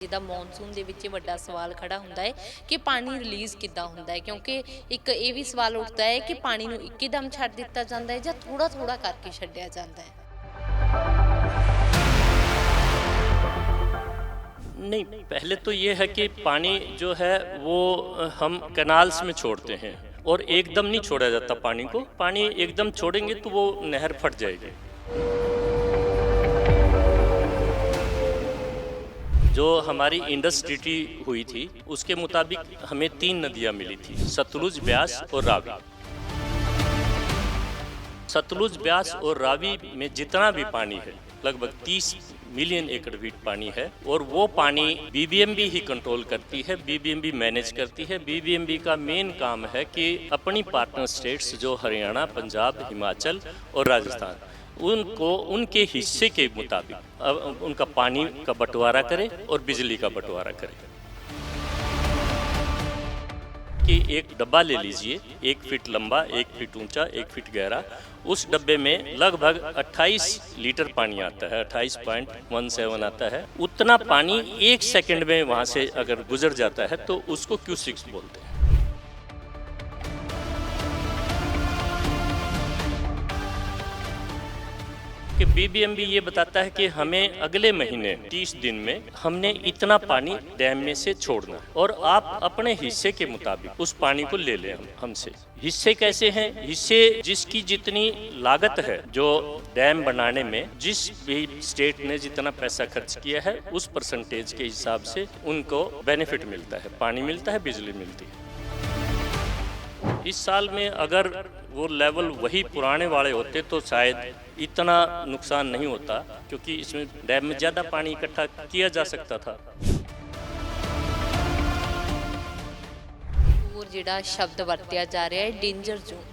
जिदा मॉनसून ਦੇ ਵਿੱਚ ਵੱਡਾ ਸਵਾਲ ਖੜਾ ਹੁੰਦਾ ਹੈ ਕਿ ਪਾਣੀ ਰਿਲੀਜ਼ ਕਿੱਦਾਂ ਹੁੰਦਾ ਹੈ ਕਿਉਂਕਿ ਇੱਕ ਇਹ ਵੀ ਸਵਾਲ ਉੱਠਦਾ ਹੈ ਕਿ ਪਾਣੀ ਨੂੰ ਇੱਕਦਮ ਛੱਡ ਦਿੱਤਾ ਜਾਂਦਾ ਹੈ ਜਾਂ ਥੋੜਾ ਥੋੜਾ ਕਰਕੇ ਛੱਡਿਆ ਜਾਂਦਾ ਹੈ। नहीं, पहले तो ये है कि पानी जो है वो हम कैनाल्स में छोड़ते हैं और एकदम नहीं छोड़ा जाता पानी को। पानी एकदम छोड़ेंगे तो वो नहर फट जाएगी। जो हमारी इंडस ट्रीटी हुई थी उसके मुताबिक हमें 3 नदियाँ मिली थी, सतलुज, ब्यास और रावी। सतलुज, ब्यास और रावी में जितना भी पानी है लगभग 30 मिलियन एकड़ फीट पानी है और वो पानी बीबीएमबी ही कंट्रोल करती है, बीबीएमबी मैनेज करती है। बीबीएमबी का मेन काम है कि अपनी पार्टनर स्टेट्स जो हरियाणा, पंजाब, हिमाचल और राजस्थान उनको उनके हिस्से के मुताबिक उनका पानी का बंटवारा करे और बिजली का बंटवारा करे। कि एक डब्बा ले लीजिए, 1 फीट लंबा, 1 फीट ऊंचा, 1 फीट गहरा। उस डब्बे में लगभग 28 लीटर पानी आता है, 28.17 आता है। उतना पानी 1 सेकंड में वहाँ से अगर गुजर जाता है तो उसको Q6 बोलते हैं। कि बीबीएमबी ये बताता है कि हमें अगले महीने 30 दिन में हमने इतना पानी डैम में से छोड़ना है और आप अपने हिस्से के मुताबिक उस पानी को ले लें हमसे। हिस्से कैसे हैं? हिस्से जिसकी जितनी लागत है जो डैम बनाने में, जिस भी स्टेट ने जितना पैसा खर्च किया है उस परसेंटेज के हिसाब से उनको बेनिफिट मिलता है, पानी मिलता है, बिजली मिलती है। इस साल में अगर वो लेवल वही पुराने वाले होते तो शायद इतना नुकसान नहीं होता, क्योंकि इसमें डैम में ज़्यादा पानी इकट्ठा किया जा सकता था। और जिहड़ा शब्द वरतिया जा रहा है danger zone,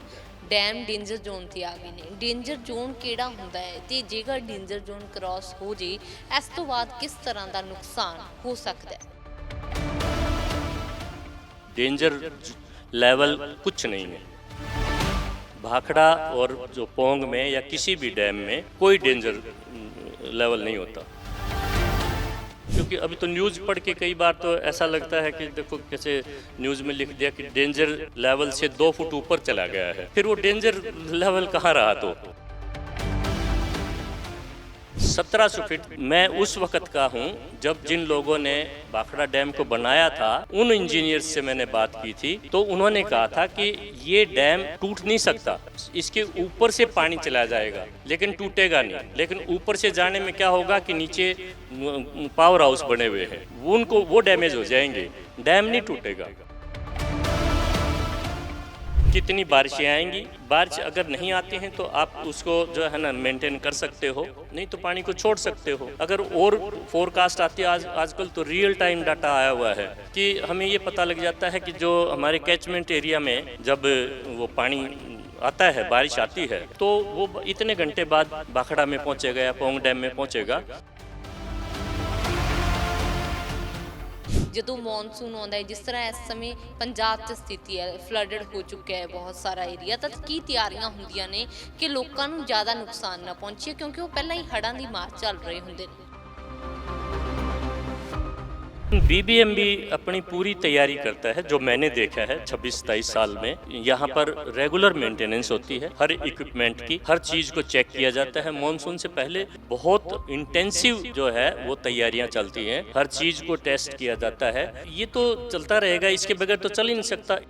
dam danger zone ते आ गए ने। डेंजर जोन किहड़ा हुंदा है ते जेकर डेंजर जोन क्रॉस हो जे इस तो बाद किस तरह का नुकसान हो सकता है? डेंजर लेवल कुछ नहीं है। भाखड़ा और जो पोंग में या किसी भी डैम में कोई डेंजर लेवल नहीं होता, क्योंकि अभी तो न्यूज़ पढ़ के कई बार तो ऐसा लगता है कि देखो कैसे न्यूज़ में लिख दिया कि डेंजर लेवल से 2 फुट ऊपर चला गया है। फिर वो डेंजर लेवल कहाँ रहा? तो 1700 फीट मैं उस वक्त का हूँ जब जिन लोगों ने भाखड़ा डैम को बनाया था उन इंजीनियर्स से मैंने बात की थी, तो उन्होंने कहा था कि ये डैम टूट नहीं सकता, इसके ऊपर से पानी चला जाएगा लेकिन टूटेगा नहीं। लेकिन ऊपर से जाने में क्या होगा कि नीचे पावर हाउस बने हुए हैं, उनको वो डैमेज हो जाएंगे, डैम नहीं टूटेगा। कितनी बारिशें आएंगी, बारिश अगर नहीं आती हैं तो आप उसको जो है ना मेंटेन कर सकते हो, नहीं तो पानी को छोड़ सकते हो। अगर और फोरकास्ट आती है, आजकल तो रियल टाइम डाटा आया हुआ है कि हमें ये पता लग जाता है कि जो हमारे कैचमेंट एरिया में जब वो पानी आता है, बारिश आती है, तो वो इतने घंटे बाद भाखड़ा में पहुँचेगा या पोंग डैम में पहुँचेगा। ਜਦੋਂ ਮੌਨਸੂਨ ਆਉਂਦਾ ਹੈ, ਜਿਸ ਤਰ੍ਹਾਂ ਇਸ ਸਮੇਂ ਪੰਜਾਬ 'ਚ ਸਥਿਤੀ ਹੈ, ਫਲੱਡਡ ਹੋ ਚੁੱਕਿਆ ਹੈ ਬਹੁਤ ਸਾਰਾ ਏਰੀਆ, ਤਾਂ ਕੀ ਤਿਆਰੀਆਂ ਹੁੰਦੀਆਂ ਨੇ ਕਿ ਲੋਕਾਂ ਨੂੰ ਜ਼ਿਆਦਾ ਨੁਕਸਾਨ ਨਾ ਪਹੁੰਚੇ, ਕਿਉਂਕਿ ਉਹ ਪਹਿਲਾਂ ਹੀ ਹੜ੍ਹਾਂ ਦੀ ਮਾਰ ਚੱਲ ਰਹੇ ਹੁੰਦੇ ਨੇ? बीबीएमबी अपनी पूरी तैयारी करता है, जो मैंने देखा है 26-27 साल में। यहाँ पर रेगुलर मेंटेनेंस होती है हर इक्विपमेंट की, हर चीज़ को चेक किया जाता है। मॉनसून से पहले बहुत इंटेंसिव जो है वो तैयारियाँ चलती हैं, हर चीज़ को टेस्ट किया जाता है। ये तो चलता रहेगा, इसके बगैर तो चल ही नहीं सकता।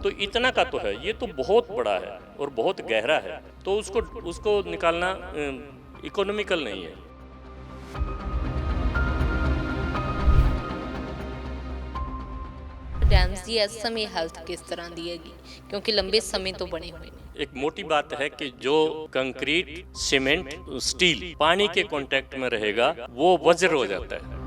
तो इतना का तो है, ये तो बहुत बड़ा है और बहुत गहरा है, तो उसको निकालना इकोनॉमिकल नहीं है। ਡੈਮਸ ਦੀ ਇਸ ਸਮੇਂ ਹੈਲਥ ਕਿਸ ਤਰ੍ਹਾਂ ਦੀ ਹੈਗੀ, ਕਿਉਂਕਿ ਲੰਬੇ ਸਮੇਂ ਤੋਂ ਬਣੇ ਹੋਏ ਨੇ? एक मोटी बात है कि जो कंक्रीट, सीमेंट, स्टील पानी के कांटेक्ट में रहेगा वो वज्र हो जाता है।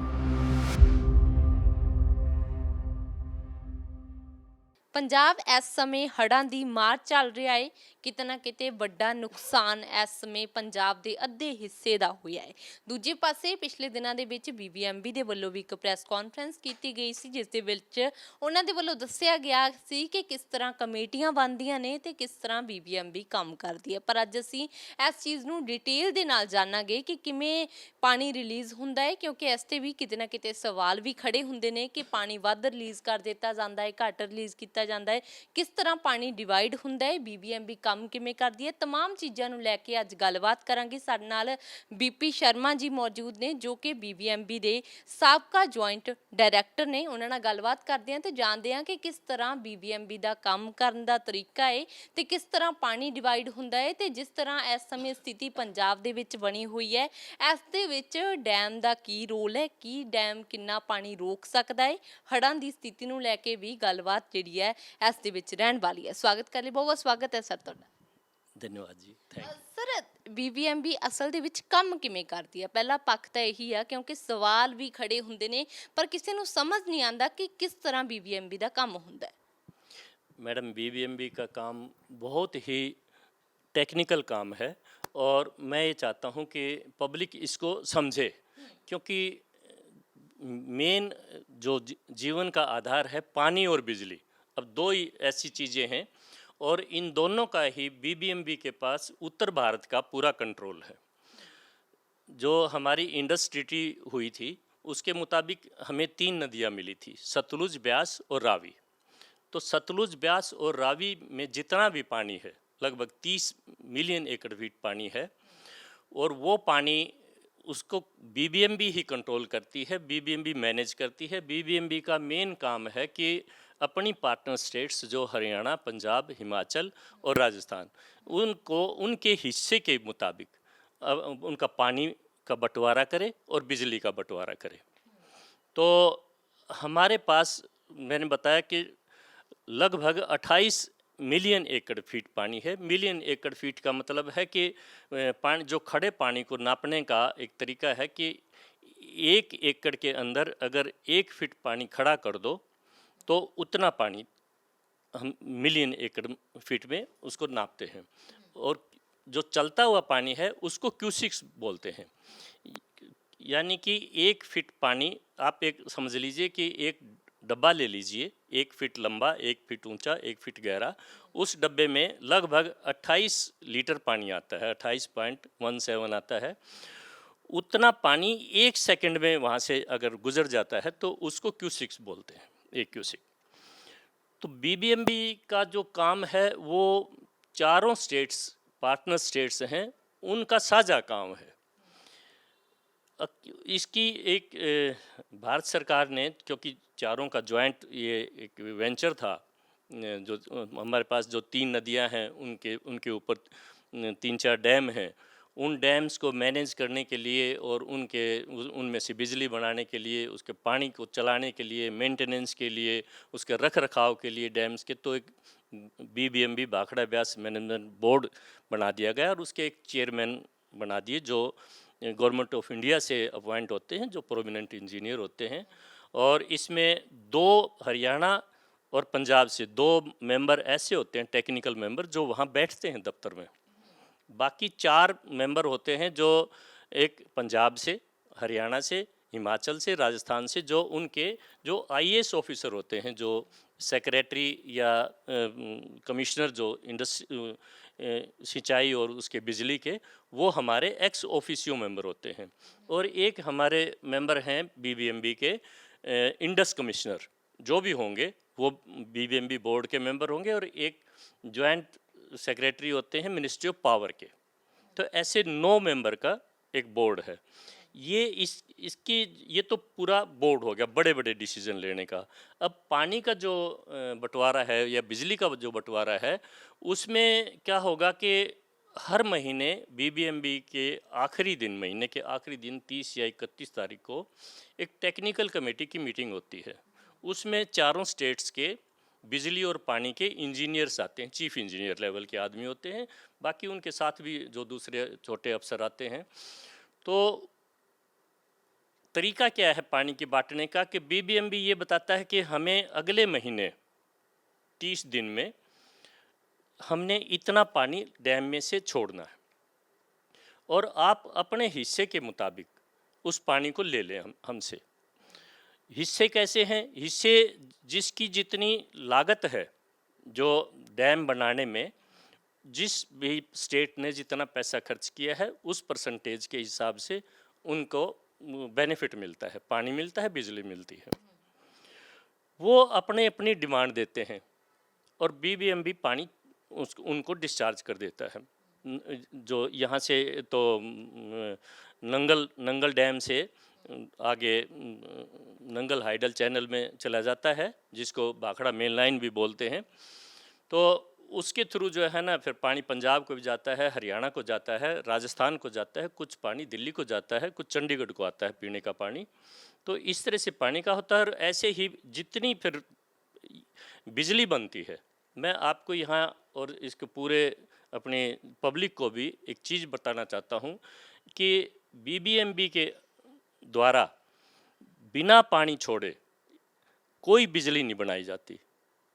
ਪੰਜਾਬ ਇਸ ਸਮੇਂ ਹੜ੍ਹਾਂ ਦੀ ਮਾਰ ਚੱਲ ਰਿਹਾ ਹੈ। ਕਿਤੇ ਨਾ ਕਿਤੇ ਵੱਡਾ ਨੁਕਸਾਨ ਇਸ ਸਮੇਂ ਪੰਜਾਬ ਦੇ ਅੱਧੇ ਹਿੱਸੇ ਦਾ ਹੋਇਆ ਹੈ। ਦੂਜੇ ਪਾਸੇ ਪਿਛਲੇ ਦਿਨਾਂ ਦੇ ਵਿੱਚ ਬੀਬੀਐਮਬੀ ਦੇ ਵੱਲੋਂ ਵੀ ਇੱਕ ਪ੍ਰੈਸ ਕਾਨਫਰੰਸ ਕੀਤੀ ਗਈ ਸੀ, ਜਿਸ ਦੇ ਵਿੱਚ ਉਹਨਾਂ ਦੇ ਵੱਲੋਂ ਦੱਸਿਆ ਗਿਆ ਸੀ ਕਿ ਕਿਸ ਤਰ੍ਹਾਂ ਕਮੇਟੀਆਂ ਬਣਦੀਆਂ ਨੇ ਤੇ ਕਿਸ ਤਰ੍ਹਾਂ ਬੀਬੀਐਮਬੀ ਕੰਮ ਕਰਦੀ ਹੈ। ਪਰ ਅੱਜ ਅਸੀਂ ਇਸ ਚੀਜ਼ ਨੂੰ ਡਿਟੇਲ ਦੇ ਨਾਲ ਜਾਣਾਂਗੇ ਕਿ ਕਿਵੇਂ ਪਾਣੀ ਰਿਲੀਜ਼ ਹੁੰਦਾ ਹੈ, ਕਿਉਂਕਿ ਇਸ ਤੇ ਵੀ ਕਿਤੇ ਨਾ ਕਿਤੇ ਸਵਾਲ ਵੀ ਖੜੇ ਹੁੰਦੇ ਨੇ ਕਿ ਪਾਣੀ ਵੱਧ ਰਿਲੀਜ਼ ਕਰ ਦਿੱਤਾ ਜਾਂਦਾ ਹੈ, ਘੱਟ ਰਿਲੀਜ਼ ਕੀਤਾ ਜਾਂਦਾ ਹੈ, ਕਿਸ ਤਰ੍ਹਾਂ ਪਾਣੀ ਡਿਵਾਈਡ ਹੁੰਦਾ ਹੈ, ਬੀਬੀਐਮਬੀ ਕੰਮ ਕਿਵੇਂ ਕਰਦੀ ਹੈ। तमाम ਚੀਜ਼ਾਂ ਨੂੰ ਲੈ ਕੇ ਅੱਜ ਗੱਲਬਾਤ ਕਰਾਂਗੇ। ਸਾਡੇ ਨਾਲ ਬੀਪੀ ਸ਼ਰਮਾ ਜੀ ਮੌਜੂਦ ਨੇ, ਜੋ ਕਿ ਬੀਬੀਐਮਬੀ ਦੇ ਸਾਬਕਾ ਜੁਆਇੰਟ ਡਾਇਰੈਕਟਰ ਨੇ। ਉਹਨਾਂ ਨਾਲ ਗੱਲਬਾਤ ਕਰਦੇ ਹਾਂ ਤੇ ਜਾਣਦੇ ਹਾਂ ਕਿ ਕਿਸ ਤਰ੍ਹਾਂ ਬੀਬੀਐਮਬੀ ਦਾ ਕੰਮ ਕਰਨ ਦਾ ਤਰੀਕਾ ਹੈ ਤੇ ਕਿਸ ਤਰ੍ਹਾਂ ਪਾਣੀ ਡਿਵਾਈਡ ਹੁੰਦਾ ਹੈ, ਤੇ ਜਿਸ ਤਰ੍ਹਾਂ ਇਸ ਸਮੇਂ ਸਥਿਤੀ ਪੰਜਾਬ ਦੇ ਵਿੱਚ ਬਣੀ ਹੋਈ ਹੈ, ਇਸ ਦੇ ਵਿੱਚ ਡੈਮ ਦਾ ਕੀ ਰੋਲ ਹੈ, ਕੀ ਡੈਮ ਕਿੰਨਾ ਪਾਣੀ ਰੋਕ ਸਕਦਾ ਹੈ, ਹੜ੍ਹਾਂ ਦੀ ਸਥਿਤੀ ਨੂੰ ਲੈ ਕੇ ਵੀ ਗੱਲਬਾਤ ਜਿਹੜੀ ਹੈ ਇਸ ਦੇ ਵਿੱਚ ਰਹਿਣ ਵਾਲੀ ਹੈ। ਸਵਾਗਤ ਕਰ ਲਈ, ਬਹੁਤ ਬਹੁਤ ਸਵਾਗਤ ਹੈ ਸਰ ਤੁਹਾਡਾ। धन्यवाद जी, थैंक यू। ਸਰ, ਬੀਬੀਐਮਬੀ ਅਸਲ ਦੇ ਵਿੱਚ ਕੰਮ ਕਿਵੇਂ ਕਰਦੀ ਹੈ? ਪਹਿਲਾ ਪੱਖ ਤਾਂ ਇਹੀ ਆ, ਕਿਉਂਕਿ ਸਵਾਲ ਵੀ ਖੜੇ ਹੁੰਦੇ ਨੇ ਪਰ ਕਿਸੇ ਨੂੰ ਸਮਝ ਨਹੀਂ ਆਉਂਦਾ ਕਿ ਕਿਸ ਤਰ੍ਹਾਂ ਬੀਬੀਐਮਬੀ ਦਾ ਕੰਮ ਹੁੰਦਾ ਹੈ। मैडम, बीबीएमबी का काम बहुत ही टेक्निकल काम है और मैं ये चाहता हूँ कि पब्लिक इसको समझे, क्योंकि मेन जो जीवन का आधार है पानी और बिजली, अब दो ही ऐसी चीज़ें हैं और इन दोनों का ही बीबीएमबी के पास उत्तर भारत का पूरा कंट्रोल है। जो हमारी इंडस ट्रीटी हुई थी उसके मुताबिक हमें 3 नदियाँ मिली थी, सतलुज, ब्यास और रावी। तो सतलुज, ब्यास और रावी में जितना भी पानी है, लगभग 30 मिलियन एकड़ फीट पानी है और वो पानी उसको बीबीएमबी ही कंट्रोल करती है, बीबीएमबी मैनेज करती है। बीबीएमबी का मेन काम है कि अपनी पार्टनर स्टेट्स जो हरियाणा, पंजाब, हिमाचल और राजस्थान, उनको उनके हिस्से के मुताबिक उनका पानी का बंटवारा करे और बिजली का बंटवारा करे। तो हमारे पास मैंने बताया कि लगभग 28 मिलियन एकड़ फीट पानी है। मिलियन एकड़ फीट का मतलब है कि पानी, जो खड़े पानी को नापने का एक तरीका है कि 1 एकड़ के अंदर अगर 1 फीट पानी खड़ा कर दो तो उतना पानी हम मिलियन एकड़ फीट में उसको नापते हैं। और जो चलता हुआ पानी है उसको क्यूसिक्स बोलते हैं, यानी कि 1 फीट पानी आप एक समझ लीजिए कि एक डब्बा ले लीजिए, 1 फीट लंबा, 1 फीट ऊंचा, 1 फीट गहरा। उस डब्बे में लगभग 28 लीटर पानी आता है, 28.17 आता है। उतना पानी 1 सेकंड में वहाँ से अगर गुजर जाता है तो उसको क्यूसिक्स बोलते हैं, 1 क्यूसिक। तो बीबीएमबी का जो काम है वो चारों स्टेट्स, पार्टनर स्टेट्स हैं, उनका साझा काम है। इसकी एक भारत सरकार ने, क्योंकि चारों का जॉइंट ये एक वेंचर था, जो हमारे पास जो 3 नदियां हैं उनके ऊपर 3-4 डैम हैं, उन डैम्स को मैनेज करने के लिए और उनमें से बिजली बनाने के लिए, उसके पानी को चलाने के लिए, मेंटेनेंस के लिए, उसके रख रखाव के लिए डैम्स के, तो एक BBMB Bhakra Beas management board बना दिया गया और उसके एक चेयरमैन बना दिए जो गवर्नमेंट ऑफ इंडिया से अपॉइंट होते हैं, जो प्रोमिनेंट इंजीनियर होते हैं। और इसमें 2 हरियाणा और पंजाब से 2 मेंबर ऐसे होते हैं, टेक्निकल मेंबर, जो वहाँ बैठते हैं दफ्तर में। बाकी 4 मेंबर होते हैं जो एक पंजाब से, हरियाणा से, हिमाचल से, राजस्थान से, जो उनके जो आईएएस ऑफिसर होते हैं, जो सेक्रेटरी या कमिश्नर जो सिंचाई और उसके बिजली के, वो हमारे एक्स ऑफिसियो मेंबर होते हैं। और एक हमारे मेंबर हैं बीबीएमबी के इंडस कमिश्नर, जो भी होंगे वो बीबीएमबी बोर्ड के मेंबर होंगे। और एक जॉइंट सेक्रेटरी होते हैं मिनिस्ट्री ऑफ पावर के। तो ऐसे 9 मेंबर का एक बोर्ड है। ये तो पूरा बोर्ड हो गया बड़े बड़े डिसीजन लेने का। अब पानी का जो बंटवारा है या बिजली का जो बंटवारा है, उसमें क्या होगा कि हर महीने बीबीएमबी के आखिरी दिन, महीने के आखिरी दिन 30 या 31 तारीख को एक टेक्निकल कमेटी की मीटिंग होती है। उसमें चारों स्टेट्स के बिजली और पानी के इंजीनियर्स आते हैं, चीफ इंजीनियर लेवल के आदमी होते हैं, बाकी उनके साथ भी जो दूसरे छोटे अफसर आते हैं। तो तरीका क्या है पानी के बांटने का कि बीबीएमबी ये बताता है कि हमें अगले महीने 30 दिन में हमने इतना पानी डैम में से छोड़ना है और आप अपने हिस्से के मुताबिक उस पानी को ले लें हमसे। हिस्से कैसे हैं? हिस्से जिसकी जितनी लागत है जो डैम बनाने में, जिस भी स्टेट ने जितना पैसा खर्च किया है उस परसेंटेज के हिसाब से उनको बेनिफिट मिलता है, पानी मिलता है, बिजली मिलती है। वो अपने अपनी डिमांड देते हैं और बीबीएमबी पानी उनको डिस्चार्ज कर देता है। जो यहाँ से तो नंगल डैम से आगे नंगल हाइडल चैनल में चला जाता है, जिसको भाखड़ा मेन लाइन भी बोलते हैं। तो उसके थ्रू जो है ना, फिर पानी पंजाब को भी जाता है, हरियाणा को जाता है, राजस्थान को जाता है, कुछ पानी दिल्ली को जाता है, कुछ चंडीगढ़ को आता है पीने का पानी। तो इस तरह से पानी का होता है। और ऐसे ही जितनी फिर बिजली बनती है, मैं आपको यहाँ और इसके पूरे अपने पब्लिक को भी एक चीज़ बताना चाहता हूँ कि बीबीएमबी के द्वारा बिना पानी छोड़े कोई बिजली नहीं बनाई जाती।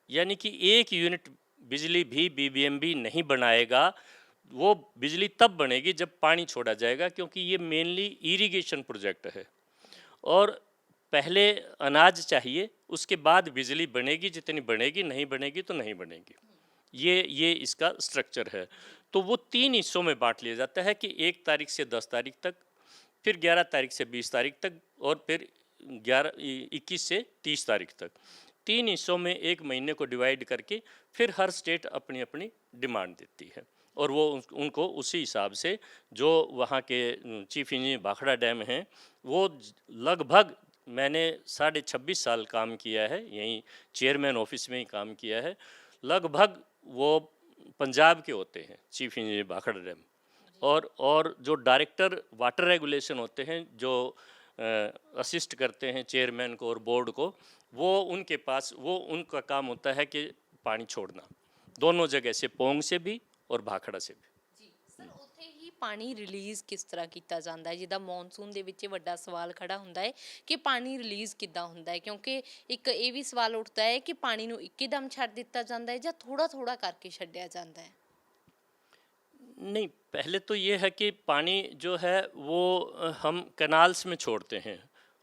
यानी कि एक यूनिट बिजली भी बीबीएमबी नहीं बनाएगा। वो बिजली तब बनेगी जब पानी छोड़ा जाएगा, क्योंकि ये मेनली इरिगेशन प्रोजेक्ट है और पहले अनाज चाहिए, उसके बाद बिजली बनेगी। जितनी बनेगी, नहीं बनेगी तो नहीं बनेगी। ये इसका स्ट्रक्चर है। तो वो 3 हिस्सों में बांट लिया जाता है कि 1 तारीख से 10 तारीख तक, फिर 11 तारीख से 20 तारीख तक और फिर 21 से 30 तारीख तक। 3 हिस्सों में 1 महीने को डिवाइड करके फिर हर स्टेट अपनी अपनी डिमांड देती है और वो उनको उसी हिसाब से, जो वहाँ के चीफ इंजीनियर भाखड़ा डैम हैं, वो लगभग मैंने 26.5 साल काम किया है, यहीं चेयरमैन ऑफिस में ही काम किया है। लगभग वो पंजाब के होते हैं चीफ इंजीनियर भाखड़ा डैम। और जो डायरेक्टर वाटर रेगुलेशन होते हैं, जो असिस्ट करते हैं चेयरमैन को और बोर्ड को, वो उनका काम होता है कि पानी छोड़ना, दोनों जगह से, पोंग से भी और भाखड़ा से भी। ਸਰ ਉੱਥੇ ਹੀ ਪਾਣੀ ਰਿਲੀਜ਼ ਕਿਸ ਤਰ੍ਹਾਂ ਕੀਤਾ ਜਾਂਦਾ ਹੈ? ਜਿੱਦਾਂ ਮੌਨਸੂਨ ਦੇ ਵਿੱਚ ਵੱਡਾ ਸਵਾਲ ਖੜਾ ਹੁੰਦਾ ਹੈ ਕਿ ਪਾਣੀ ਰਿਲੀਜ਼ ਕਿੱਦਾਂ ਹੁੰਦਾ ਹੈ, ਕਿਉਂਕਿ ਇੱਕ ਇਹ ਵੀ ਸਵਾਲ ਉੱਠਦਾ ਹੈ ਕਿ ਪਾਣੀ ਨੂੰ ਇੱਕਦਮ ਛੱਡ ਦਿੱਤਾ ਜਾਂਦਾ ਹੈ ਜਾਂ ਥੋੜਾ ਥੋੜਾ ਕਰਕੇ ਛੱਡਿਆ ਜਾਂਦਾ ਹੈ? नहीं, पहले तो ये है कि पानी जो है वो हम कैनाल्स में छोड़ते हैं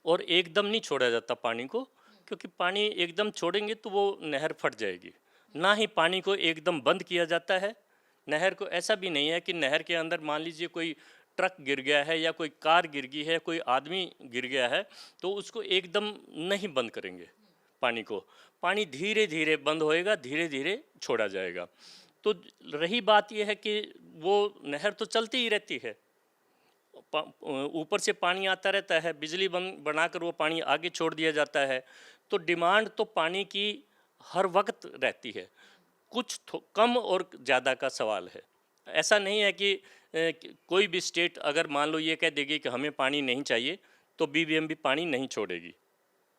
और एकदम नहीं छोड़ा जाता पानी को, क्योंकि पानी एकदम छोड़ेंगे तो वो नहर फट जाएगी। ना ही पानी को एकदम बंद किया जाता है। नहर को ऐसा भी नहीं है कि नहर के अंदर मान लीजिए कोई ट्रक गिर गया है या कोई कार गिर गई है, कोई आदमी गिर गया है, तो उसको एकदम नहीं बंद करेंगे पानी को। पानी धीरे धीरे बंद होएगा, धीरे धीरे छोड़ा जाएगा। तो रही बात यह है कि वो नहर तो चलती ही रहती है, ऊपर से पानी आता रहता है, बिजली बनाकर वो पानी आगे छोड़ दिया जाता है। तो डिमांड तो पानी की हर वक्त रहती है, कुछ कम और ज़्यादा का सवाल है। ऐसा नहीं है कि कोई भी स्टेट अगर मान लो ये कह देगी कि हमें पानी नहीं चाहिए तो बीबीएमबी पानी नहीं छोड़ेगी।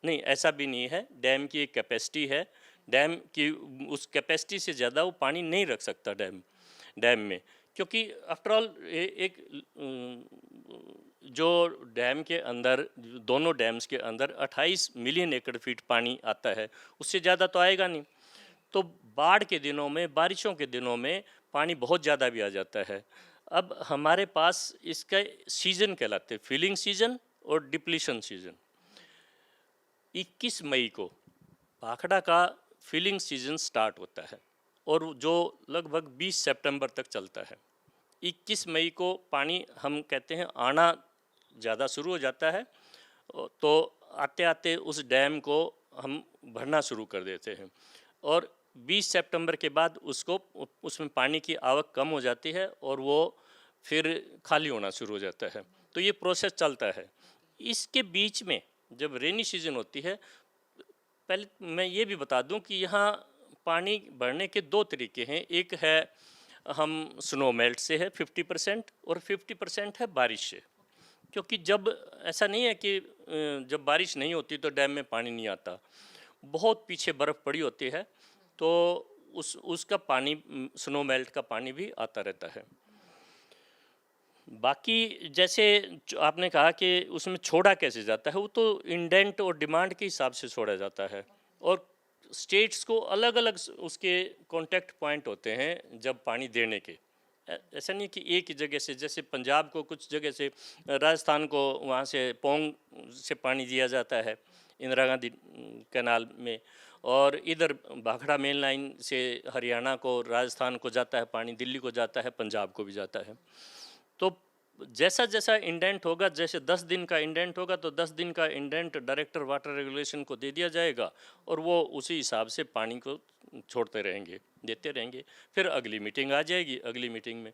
नहीं, ऐसा भी नहीं है। डैम की एक कैपेसिटी है, डैम की उस कैपेसिटी से ज़्यादा वो पानी नहीं रख सकता डैम में, क्योंकि आफ्टर ऑल एक जो डैम के अंदर, दोनों डैम्स के अंदर 28 मिलियन एकड़ फीट पानी आता है, उससे ज़्यादा तो आएगा नहीं। तो बाढ़ के दिनों में, बारिशों के दिनों में पानी बहुत ज़्यादा भी आ जाता है। अब हमारे पास इसका सीज़न कहलाते हैं, फिलिंग सीज़न और डिप्लीशन सीज़न। 21 मई को भाखड़ा का फिलिंग सीज़न स्टार्ट होता है और जो लगभग 20 सितंबर तक चलता है। 21 मई को पानी हम कहते हैं आना ज़्यादा शुरू हो जाता है, तो आते आते उस डैम को हम भरना शुरू कर देते हैं और 20 सितंबर के बाद उसमें पानी की आवक कम हो जाती है और वो फिर खाली होना शुरू हो जाता है। तो ये प्रोसेस चलता है। इसके बीच में जब रेनी सीजन होती है, पहले मैं ये भी बता दूं कि यहाँ पानी भरने के 2 तरीके हैं। एक है हम स्नो मेल्ट से है 50% और 50% है बारिश से। क्योंकि जब ऐसा नहीं है कि जब बारिश नहीं होती तो डैम में पानी नहीं आता, बहुत पीछे बर्फ़ पड़ी होती है तो उसका पानी, स्नो मेल्ट का पानी भी आता रहता है। बाकी जैसे आपने कहा कि उसमें छोड़ा कैसे जाता है, वो तो इंडेंट और डिमांड के हिसाब से छोड़ा जाता है और स्टेट्स को अलग अलग उसके कांटेक्ट पॉइंट होते हैं जब पानी देने के। ऐसा नहीं कि एक ही जगह से, जैसे पंजाब को कुछ जगह से, राजस्थान को वहाँ से पोंग से पानी दिया जाता है इंदिरा गांधी कैनाल में, और इधर भाखड़ा मेन लाइन से हरियाणा को, राजस्थान को जाता है पानी, दिल्ली को जाता है, पंजाब को भी जाता है। तो जैसा जैसा इंडेंट होगा, जैसे 10 दिन का इंडेंट होगा तो 10 दिन का इंडेंट डायरेक्टर वाटर रेगुलेशन को दे दिया जाएगा, और वो उसी हिसाब से पानी को छोड़ते रहेंगे, देते रहेंगे। फिर अगली मीटिंग आ जाएगी, अगली मीटिंग में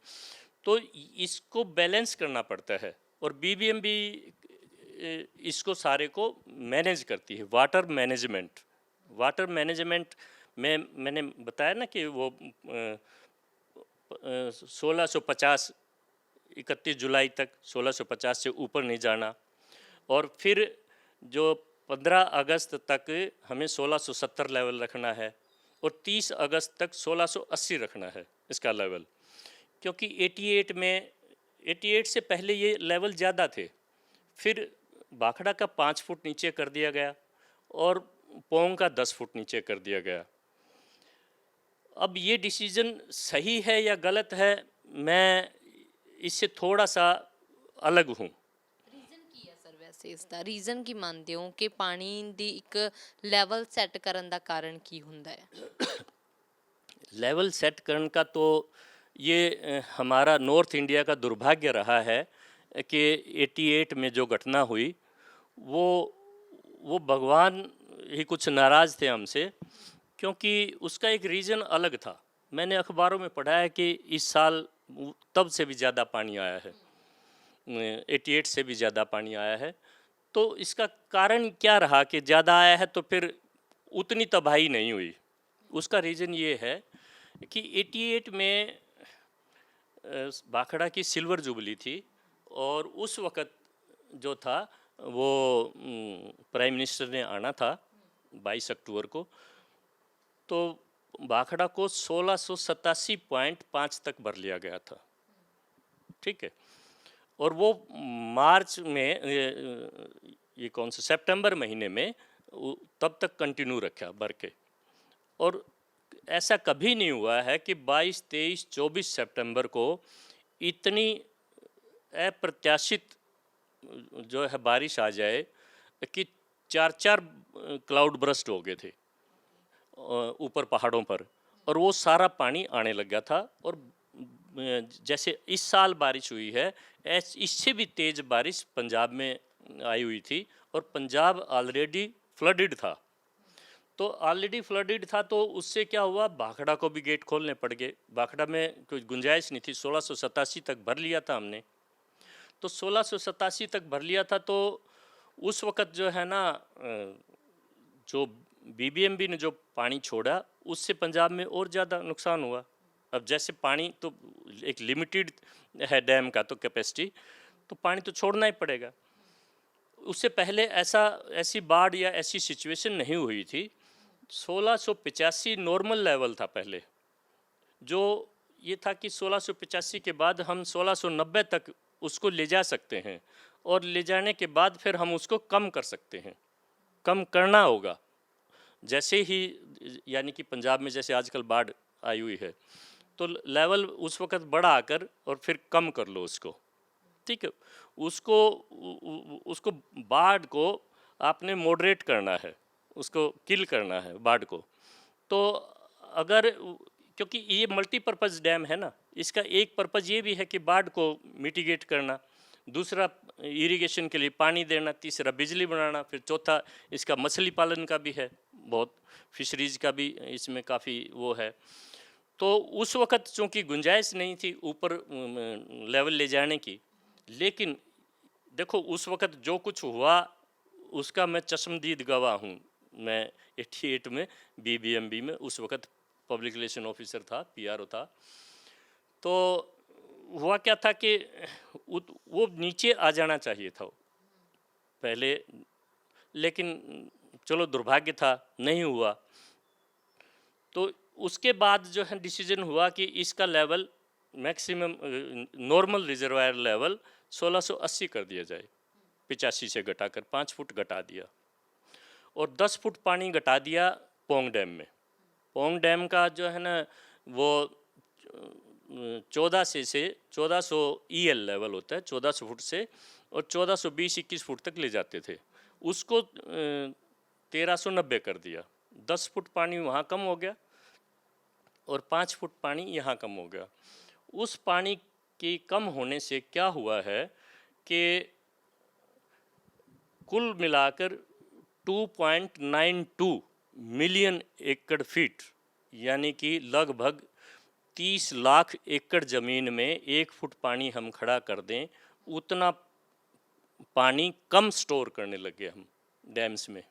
तो इसको बैलेंस करना पड़ता है। और बीबीएमबी इसको सारे को मैनेज करती है। वाटर मैनेजमेंट में मैंने बताया ना कि वो 1650 31 जुलाई तक 1650 से ऊपर नहीं जाना, और फिर जो 15 अगस्त तक हमें 1670 लेवल रखना है, और 30 अगस्त तक 1680 रखना है इसका लेवल। क्योंकि 88 से पहले ये लेवल ज़्यादा थे, फिर भाखड़ा का 5 फुट नीचे कर दिया गया और पोंग का 10 फुट नीचे कर दिया गया। अब ये डिसीजन सही है या गलत है, मैं इससे थोड़ा सा अलग हूँ। ਰੀਜ਼ਨ ਕੀ ਹੈ ਸਰ ਵੈਸੇ ਇਸ ਦਾ? ਰੀਜ਼ਨ ਕੀ ਮੰਨਦੇ ਹੋ ਕਿ ਪਾਣੀ ਦੀ ਇੱਕ ਲੈਵਲ ਸੈੱਟ ਕਰਨ ਦਾ ਕਾਰਨ ਕੀ ਹੁੰਦਾ ਹੈ? लेवल सेट करने का तो ये हमारा नॉर्थ इंडिया का दुर्भाग्य रहा है कि 88 में जो घटना हुई वो भगवान ही कुछ नाराज़ थे हमसे, क्योंकि उसका एक रीज़न अलग था। मैंने अखबारों में पढ़ा है कि इस साल तब से भी ज़्यादा पानी आया है, 88 से भी ज़्यादा पानी आया है। तो इसका कारण क्या रहा कि ज़्यादा आया है तो फिर उतनी तबाही नहीं हुई? उसका रीज़न ये है कि 88 में भाखड़ा की सिल्वर जुबली थी, और उस वक़्त जो था वो प्राइम मिनिस्टर ने आना था 22 अक्टूबर को, तो भाखड़ा को 1687.5 तक भर लिया गया था। ठीक है, और वो मार्च में ये कौन सा सितंबर महीने में तब तक कंटिन्यू रखा भर के। और ऐसा कभी नहीं हुआ है कि 22, 23, 24 सितंबर को इतनी अप्रत्याशित जो है बारिश आ जाए कि 4 क्लाउड बर्स्ट हो गए थे ऊपर पहाड़ों पर, और वो सारा पानी आने लग गया था। और जैसे इस साल बारिश हुई है, इससे भी तेज़ बारिश पंजाब में आई हुई थी, और पंजाब ऑलरेडी फ्लडेड था। तो ऑलरेडी फ्लडेड था, तो उससे क्या हुआ, भाखड़ा को भी गेट खोलने पड़ गए। भाखड़ा में कोई गुंजाइश नहीं थी, 1687 तक भर लिया था हमने। तो 1687 तक भर लिया था, तो उस वक़्त जो है ना, जो बीबीएमबी ने जो पानी छोड़ा, उससे पंजाब में और ज़्यादा नुकसान हुआ। अब जैसे पानी तो एक लिमिटेड है डैम का तो कैपेसिटी, तो पानी तो छोड़ना ही पड़ेगा। उससे पहले ऐसी बाढ़ या ऐसी सिचुएशन नहीं हुई थी। 1685 नॉर्मल लेवल था पहले, जो ये था कि 1685 के बाद हम 1690 तक उसको ले जा सकते हैं, और ले जाने के बाद फिर हम उसको कम कर सकते हैं। कम करना होगा, जैसे ही यानी कि पंजाब में जैसे आजकल बाढ़ आई हुई है, तो लेवल उस वक़्त बढ़ा आकर और फिर कम कर लो उसको। ठीक है, उसको बाढ़ को आपने मॉडरेट करना है, उसको किल करना है बाढ़ को। तो अगर, क्योंकि ये मल्टीपर्पज़ डैम है ना, इसका एक पर्पज़ ये भी है कि बाढ़ को मिटिगेट करना, दूसरा इरिगेशन के लिए पानी देना, तीसरा बिजली बनाना, फिर चौथा इसका मछली पालन का भी है, बहुत फिशरीज़ का भी इसमें काफ़ी वो है। तो उस वक़्त चूँकि गुंजाइश नहीं थी ऊपर लेवल ले जाने की, लेकिन देखो उस वक़्त जो कुछ हुआ उसका मैं चश्मदीद गवाह हूँ। मैं 88 में बीबीएमबी में उस वक़्त पब्लिक रिलेशन ऑफिसर था, पीआरओ था। तो हुआ क्या था कि वो नीचे आ जाना चाहिए था पहले, लेकिन चलो दुर्भाग्य था, नहीं हुआ। तो उसके बाद जो है डिसीजन हुआ कि इसका level maximum normal reservoir level 1680 कर दिया जाए, 85 से घटाकर 5 फुट घटा दिया, और 10 फुट पानी घटा दिया पोंग डैम में। पोंग डैम का जो है ना वो 1400 EL लेवल होता है, 1400 फुट से, और 1420-21 फुट तक ले जाते थे। उसको 1390 कर दिया। 10 फुट पानी वहाँ कम हो गया और 5 फुट पानी यहाँ कम हो गया। उस पानी के कम होने से क्या हुआ है कि कुल मिलाकर 2.92 मिलियन एकड़ फीट, यानी कि लगभग 30 लाख एकड़ ज़मीन में 1 फुट पानी हम खड़ा कर दें, उतना पानी कम स्टोर करने लगे हम डैम्स में।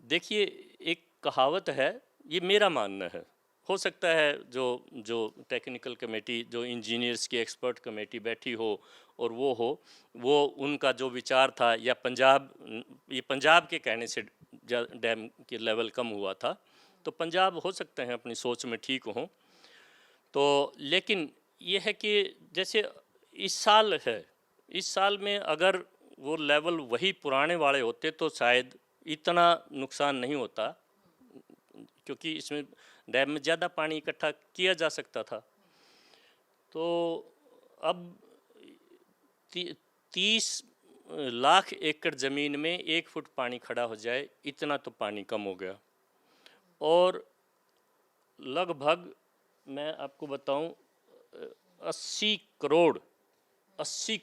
देखिए, एक कहावत है, ये मेरा मानना है, हो सकता है जो टेक्निकल कमेटी, जो इंजीनियर्स की एक्सपर्ट कमेटी बैठी हो और वो उनका जो विचार था, या ये पंजाब के कहने से डैम के लेवल कम हुआ था, तो पंजाब हो सकते हैं अपनी सोच में ठीक हों। तो लेकिन ये है कि जैसे इस साल में अगर वो लेवल वही पुराने वाले होते तो शायद इतना नुकसान नहीं होता, क्योंकि इसमें डैम में ज़्यादा पानी इकट्ठा किया जा सकता था। तो अब 30 लाख एकड़ ज़मीन में 1 फुट पानी खड़ा हो जाए, इतना तो पानी कम हो गया। और लगभग मैं आपको बताऊं 80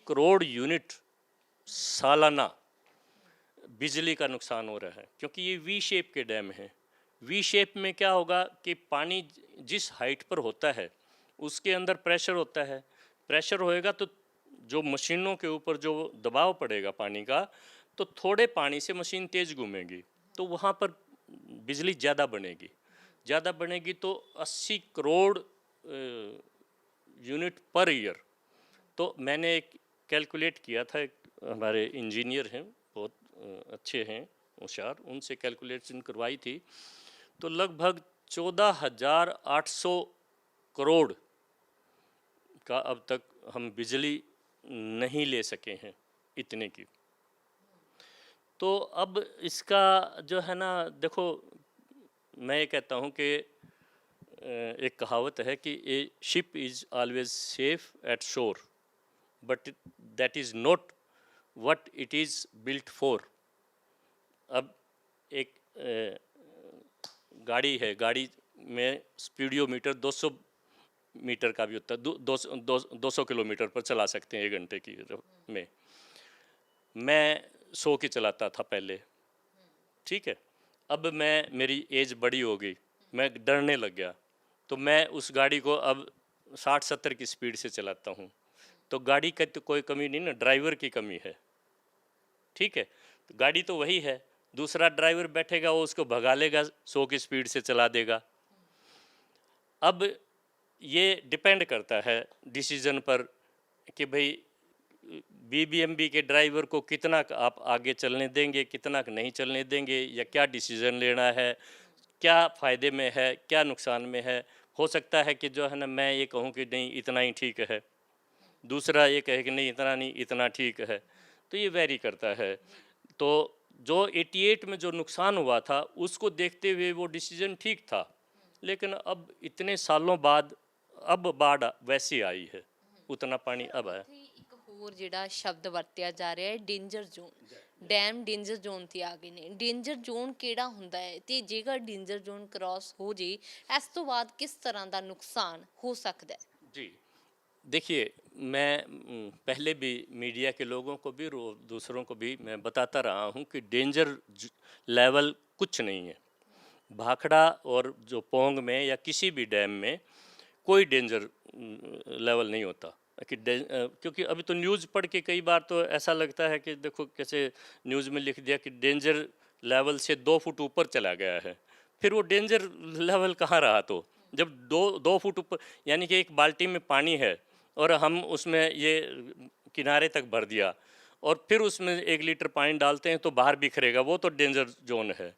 करोड़ यूनिट सालाना बिजली का नुकसान हो रहा है, क्योंकि ये वी शेप के डैम हैं। वी शेप में क्या होगा कि पानी जिस हाइट पर होता है उसके अंदर प्रेशर होता है, प्रेशर होएगा तो जो मशीनों के ऊपर जो दबाव पड़ेगा पानी का, तो थोड़े पानी से मशीन तेज़ घूमेगी, तो वहाँ पर बिजली ज़्यादा बनेगी तो 80 करोड़ यूनिट पर ईयर। तो मैंने एक कैलकुलेट किया था, हमारे इंजीनियर हैं, बहुत अच्छे हैं, होशियार, उनसे कैलकुलेशन करवाई थी, तो लगभग 14,800 करोड़ का अब तक हम बिजली नहीं ले सके हैं, इतने की। तो अब इसका जो है ना, देखो, मैं ये कहता हूँ कि एक कहावत है कि a ship is always safe at shore, but that is not what it is built for. अब एक गाड़ी है, गाड़ी में स्पीडोमीटर 200 मीटर का भी होता है, 200 किलोमीटर पर चला सकते हैं 1 घंटे की में। मैं 100 की चलाता था पहले, ठीक है। अब मेरी एज बड़ी हो गई, मैं डरने लग गया, तो मैं उस गाड़ी को अब 60-70 की स्पीड से चलाता हूँ। तो गाड़ी का तो कोई कमी नहीं ना, ड्राइवर की कमी है, ठीक है। तो गाड़ी तो वही है, दूसरा ड्राइवर बैठेगा, वो उसको भगा लेगा, 100 की स्पीड से चला देगा। अब ये डिपेंड करता है डिसीज़न पर कि भाई BBMB के ड्राइवर को कितना आप आगे चलने देंगे, कितना नहीं चलने देंगे, या क्या डिसीज़न लेना है, क्या फ़ायदे में है, क्या नुकसान में है। हो सकता है कि जो है ना, मैं ये कहूँ कि नहीं इतना ही ठीक है, दूसरा ये कहे कि नहीं इतना नहीं, इतना ठीक है। तो ये वेरी करता है। तो जो 88 में जो नुकसान हुआ था उसको देखते हुए वो डिसीज़न ठीक था, लेकिन अब इतने सालों बाद अब बाढ़ वैसी आई है, उतना पानी अब आया। ਇੱਕ ਹੋਰ ਜਿਹੜਾ ਸ਼ਬਦ ਵਰਤਿਆ ਜਾ ਰਿਹਾ ਹੈ, danger zone. Dam danger zone ਤੇ ਆ ਗਏ ਨੇ। ਡੇਂਜਰ ਜ਼ੋਨ ਕਿਹੜਾ ਹੁੰਦਾ ਹੈ ਤੇ ਜੇਕਰ ਡੇਂਜਰ ਜ਼ੋਨ ਕ੍ਰਾਸ ਹੋ ਜੇ, ਇਸ ਤੋਂ ਬਾਅਦ ਕਿਸ ਤਰ੍ਹਾਂ ਦਾ ਨੁਕਸਾਨ ਹੋ ਸਕਦਾ ਹੈ? जी, देखिए, मैं पहले भी मीडिया के लोगों को भी और दूसरों को भी मैं बताता रहा हूँ कि डेंजर लेवल कुछ नहीं है। भाखड़ा और जो पोंग में या किसी भी डैम में कोई डेंजर लेवल नहीं होता, क्योंकि अभी तो न्यूज़ पढ़ के कई बार तो ऐसा लगता है कि देखो कैसे न्यूज़ में लिख दिया कि डेंजर लेवल से 2 फुट ऊपर चला गया है। फिर वो डेंजर लेवल कहाँ रहा? तो जब 2 फुट ऊपर, यानी कि एक बाल्टी में पानी है और हम उसमें ये किनारे तक भर दिया और फिर उसमें 1 लीटर पानी डालते हैं तो बाहर बिखरेगा, वो तो डेंजर जोन है।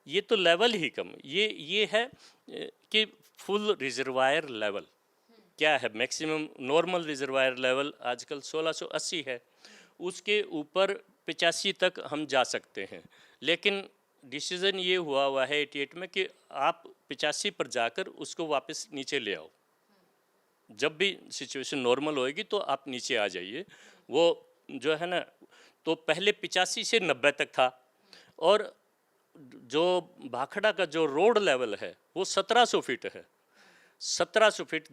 ये तो लेवल ही कम, ये है कि फुल रिजर्वायर लेवल क्या है, मैक्सिमम नॉर्मल रिजर्वायर लेवल आजकल 1680 है, उसके ऊपर 85 तक हम जा सकते हैं। लेकिन डिसीजन ये हुआ है 88 में कि आप 85 पर जाकर उसको वापस नीचे ले आओ। जब भी सिचुएशन नॉर्मल होएगी तो आप नीचे आ जाइए। वो जो है ना, तो पहले 85 से 90 तक था, और जो भाखड़ा का जो रोड लेवल है वो 1700 फीट है। 1700 फीट।